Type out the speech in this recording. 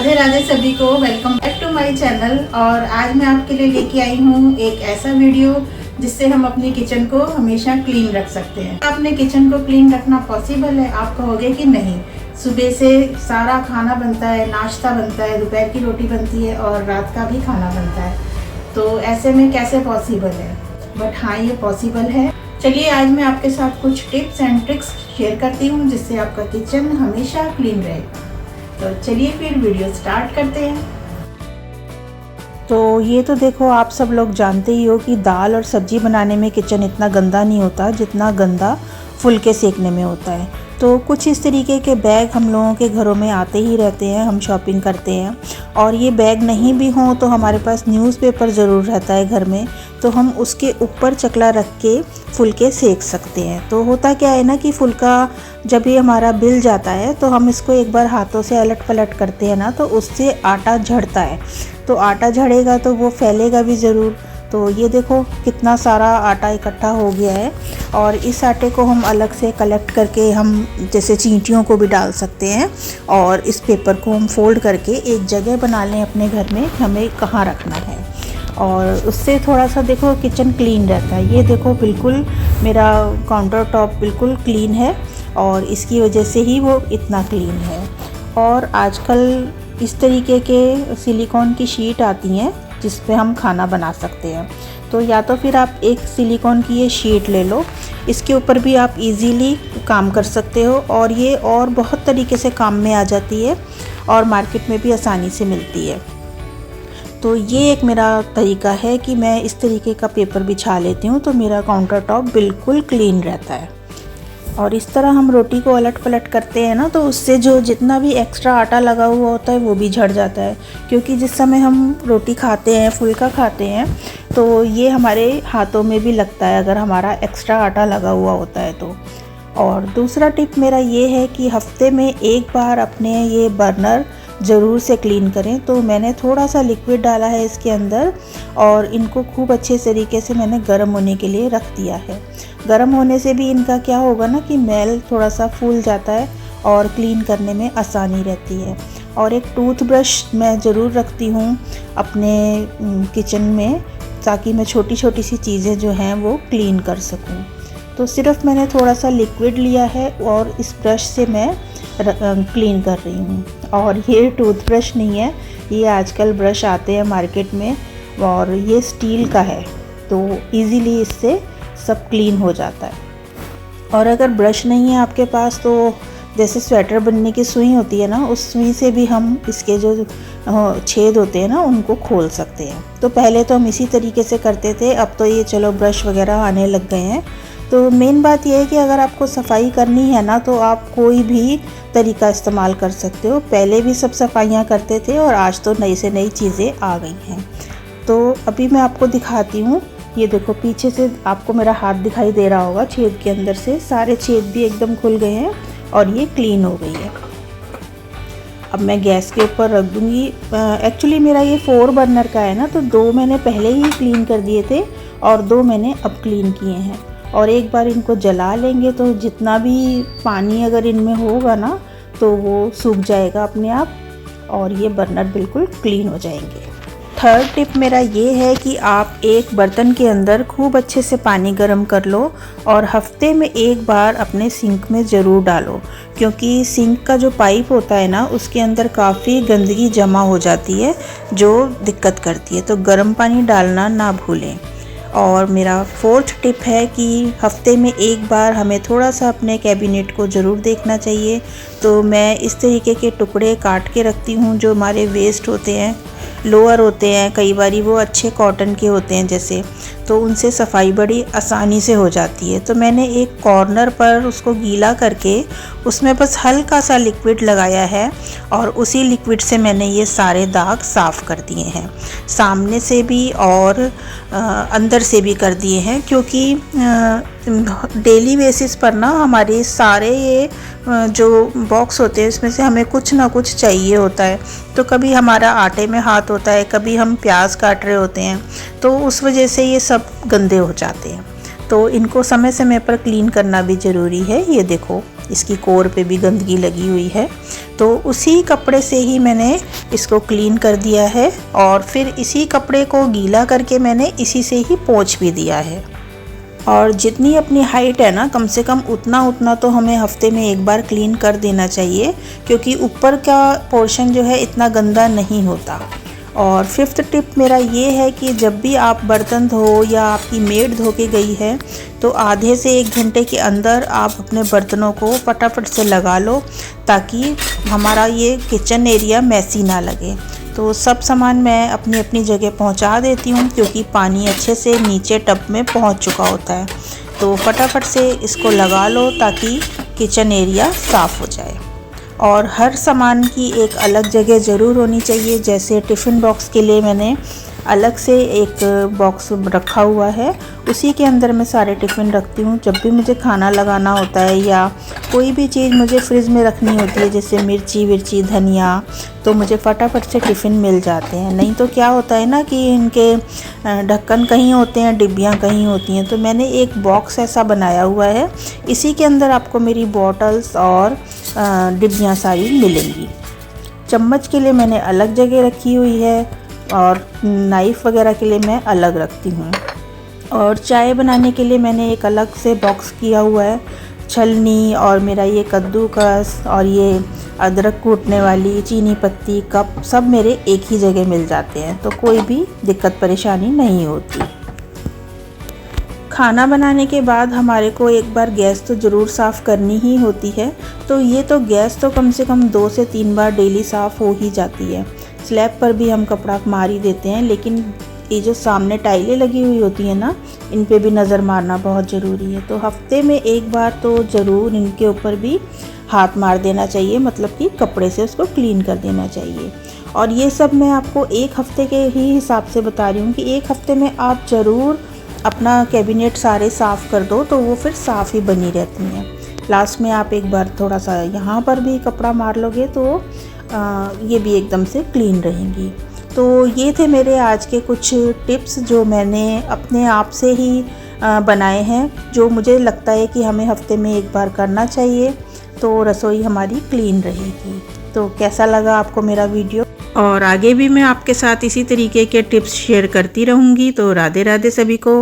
राधे राधे सभी को, welcome back to my channel. और आज मैं आपके लिए लेके आई हूँ एक ऐसा वीडियो जिससे हम अपनी किचन को हमेशा क्लीन रख सकते हैं। अपने किचन को क्लीन रखना पॉसिबल है? आप कहोगे कि नहीं, सुबह से सारा खाना बनता है, नाश्ता बनता है, दोपहर की रोटी बनती है और रात का भी खाना बनता है, तो ऐसे में कैसे पॉसिबल है? बट हाँ, ये पॉसिबल है। चलिए आज मैं आपके साथ कुछ टिप्स एंड ट्रिक्स शेयर करती हूँ जिससे आपका किचन हमेशा क्लीन रहेगा। तो चलिए फिर वीडियो स्टार्ट करते हैं। तो ये तो देखो, आप सब लोग जानते ही हो कि दाल और सब्जी बनाने में किचन इतना गंदा नहीं होता जितना गंदा फुलके सेकने में होता है। तो कुछ इस तरीके के बैग हम लोगों के घरों में आते ही रहते हैं, हम शॉपिंग करते हैं और ये बैग नहीं भी हों तो हमारे पास न्यूज़पेपर ज़रूर रहता है घर में, तो हम उसके ऊपर चकला रख के फुलके सेक सकते हैं। तो होता क्या है ना कि फुलका जब ये हमारा बिल जाता है तो हम इसको एक बार हाथों से अलट पलट करते हैं ना, तो उससे आटा झड़ता है। तो आटा झड़ेगा तो वो फैलेगा भी ज़रूर। तो ये देखो कितना सारा आटा इकट्ठा हो गया है और इस आटे को हम अलग से कलेक्ट करके हम जैसे चींटियों को भी डाल सकते हैं और इस पेपर को हम फोल्ड करके एक जगह बना लें अपने घर में हमें कहाँ रखना है, और उससे थोड़ा सा देखो किचन क्लीन रहता है। ये देखो बिल्कुल मेरा काउंटर टॉप बिल्कुल क्लीन है और इसकी वजह से ही वो इतना क्लीन है। और आजकल इस तरीके के सिलिकॉन की शीट आती हैं जिस पे हम खाना बना सकते हैं। तो या तो फिर आप एक सिलिकॉन की ये शीट ले लो, इसके ऊपर भी आप इजीली काम कर सकते हो और ये और बहुत तरीके से काम में आ जाती है और मार्केट में भी आसानी से मिलती है। तो ये एक मेरा तरीका है कि मैं इस तरीके का पेपर बिछा लेती हूँ तो मेरा काउंटर टॉप बिल्कुल क्लीन रहता है। और इस तरह हम रोटी को अलट पलट करते हैं ना, तो उससे जो जितना भी एक्स्ट्रा आटा लगा हुआ होता है वो भी झड़ जाता है, क्योंकि जिस समय हम रोटी खाते हैं, फुलका खाते हैं, तो ये हमारे हाथों में भी लगता है अगर हमारा एक्स्ट्रा आटा लगा हुआ होता है तो। और दूसरा टिप मेरा ये है कि हफ्ते में एक बार अपने ये बर्नर ज़रूर से क्लीन करें। तो मैंने थोड़ा सा लिक्विड डाला है इसके अंदर और इनको खूब अच्छे तरीके से मैंने गर्म होने के लिए रख दिया है। गर्म होने से भी इनका क्या होगा ना कि मैल थोड़ा सा फूल जाता है और क्लीन करने में आसानी रहती है। और एक टूथब्रश मैं ज़रूर रखती हूँ अपने किचन में, ताकि मैं छोटी छोटी सी चीज़ें जो हैं वो क्लीन कर सकूँ। तो सिर्फ मैंने थोड़ा सा लिक्विड लिया है और इस ब्रश से मैं क्लीन कर रही हूँ। और ये टूथब्रश नहीं है, ये आजकल ब्रश आते हैं मार्केट में और ये स्टील का है, तो इजीली इससे सब क्लीन हो जाता है। और अगर ब्रश नहीं है आपके पास तो जैसे स्वेटर बनने की सुई होती है ना, उस सुई से भी हम इसके जो छेद होते हैं ना उनको खोल सकते हैं। तो पहले तो हम इसी तरीके से करते थे, अब तो ये चलो ब्रश वगैरह आने लग गए हैं। तो मेन बात यह है कि अगर आपको सफाई करनी है ना तो आप कोई भी तरीका इस्तेमाल कर सकते हो। पहले भी सब सफाइयाँ करते थे और आज तो नई से नई चीज़ें आ गई हैं। तो अभी मैं आपको दिखाती हूँ। ये देखो पीछे से आपको मेरा हाथ दिखाई दे रहा होगा, छेद के अंदर से सारे छेद भी एकदम खुल गए हैं और ये क्लीन हो गई है। अब मैं गैस के ऊपर रख दूँगी। एक्चुअली मेरा ये 4 बर्नर का है ना, तो 2 मैंने पहले ही क्लीन कर दिए थे और 2 मैंने अब क्लीन किए हैं। और एक बार इनको जला लेंगे तो जितना भी पानी अगर इनमें होगा ना तो वो सूख जाएगा अपने आप और ये बर्नर बिल्कुल क्लीन हो जाएंगे। थर्ड टिप मेरा ये है कि आप एक बर्तन के अंदर खूब अच्छे से पानी गर्म कर लो और हफ्ते में एक बार अपने सिंक में ज़रूर डालो, क्योंकि सिंक का जो पाइप होता है ना उसके अंदर काफ़ी गंदगी जमा हो जाती है जो दिक्कत करती है। तो गर्म पानी डालना ना भूलें। और मेरा 4th टिप है कि हफ्ते में एक बार हमें थोड़ा सा अपने कैबिनेट को ज़रूर देखना चाहिए। तो मैं इस तरीके के टुकड़े काट के रखती हूँ जो हमारे वेस्ट होते हैं, लोअर होते हैं, कई बारी वो अच्छे कॉटन के होते हैं जैसे, तो उनसे सफाई बड़ी आसानी से हो जाती है। तो मैंने एक कॉर्नर पर उसको गीला करके उसमें बस हल्का सा लिक्विड लगाया है और उसी लिक्विड से मैंने ये सारे दाग साफ़ कर दिए हैं, सामने से भी और अंदर से भी कर दिए हैं। क्योंकि डेली बेसिस पर ना हमारे सारे ये जो बॉक्स होते हैं इसमें से हमें कुछ ना कुछ चाहिए होता है। तो कभी हमारा आटे में हाथ होता है, कभी हम प्याज काट रहे होते हैं, तो उस वजह से ये सब गंदे हो जाते हैं। तो इनको समय समय पर क्लीन करना भी ज़रूरी है। ये देखो इसकी कोर पे भी गंदगी लगी हुई है, तो उसी कपड़े से ही मैंने इसको क्लीन कर दिया है और फिर इसी कपड़े को गीला करके मैंने इसी से ही पोंछ भी दिया है। और जितनी अपनी हाइट है ना, कम से कम उतना तो हमें हफ्ते में एक बार क्लीन कर देना चाहिए, क्योंकि ऊपर का पोर्शन जो है इतना गंदा नहीं होता। और फिफ्थ टिप मेरा ये है कि जब भी आप बर्तन धो या आपकी मेड धो के गई है तो आधे से 1 घंटे के अंदर आप अपने बर्तनों को फटाफट से लगा लो, ताकि हमारा ये किचन एरिया मैसी ना लगे। तो सब सामान मैं अपनी अपनी जगह पहुंचा देती हूँ, क्योंकि पानी अच्छे से नीचे टब में पहुंच चुका होता है। तो फटाफट से इसको लगा लो ताकि किचन एरिया साफ़ हो जाए। और हर सामान की एक अलग जगह ज़रूर होनी चाहिए। जैसे टिफ़िन बॉक्स के लिए मैंने अलग से एक बॉक्स रखा हुआ है, उसी के अंदर मैं सारे टिफ़िन रखती हूँ। जब भी मुझे खाना लगाना होता है या कोई भी चीज़ मुझे फ्रिज में रखनी होती है, जैसे मिर्ची धनिया, तो मुझे फटाफट से टिफ़िन मिल जाते हैं। नहीं तो क्या होता है ना कि इनके ढक्कन कहीं होते हैं, डिब्बियाँ कहीं होती हैं। तो मैंने एक बॉक्स ऐसा बनाया हुआ है, इसी के अंदर आपको मेरी बॉटल्स और डिब्बियाँ सारी मिलेंगी। चम्मच के लिए मैंने अलग जगह रखी हुई है और नाइफ़ वगैरह के लिए मैं अलग रखती हूँ। और चाय बनाने के लिए मैंने एक अलग से बॉक्स किया हुआ है। छलनी और मेरा ये कद्दूकस और ये अदरक कूटने वाली चीनी पत्ती कप सब मेरे एक ही जगह मिल जाते हैं, तो कोई भी दिक्कत परेशानी नहीं होती। खाना बनाने के बाद हमारे को एक बार गैस तो ज़रूर साफ़ करनी ही होती है। तो ये तो गैस तो कम से कम 2 से 3 बार डेली साफ़ हो ही जाती है। स्लैब पर भी हम कपड़ा मार ही देते हैं, लेकिन ये जो सामने टाइलें लगी हुई होती हैं ना, इन पे भी नज़र मारना बहुत ज़रूरी है। तो हफ्ते में एक बार तो ज़रूर इनके ऊपर भी हाथ मार देना चाहिए, मतलब कि कपड़े से उसको क्लीन कर देना चाहिए। और ये सब मैं आपको 1 हफ़्ते के ही हिसाब से बता रही हूँ कि 1 हफ़्ते में आप ज़रूर अपना कैबिनेट सारे साफ़ कर दो, तो वो फिर साफ़ ही बनी रहती हैं। लास्ट में आप एक बार थोड़ा सा यहाँ पर भी कपड़ा मार लोगे तो ये भी एकदम से क्लीन रहेंगी। तो ये थे मेरे आज के कुछ टिप्स जो मैंने अपने आप से ही बनाए हैं, जो मुझे लगता है कि हमें हफ्ते में एक बार करना चाहिए, तो रसोई हमारी क्लीन रहेगी। तो कैसा लगा आपको मेरा वीडियो? और आगे भी मैं आपके साथ इसी तरीके के टिप्स शेयर करती रहूँगी। तो राधे राधे सभी को।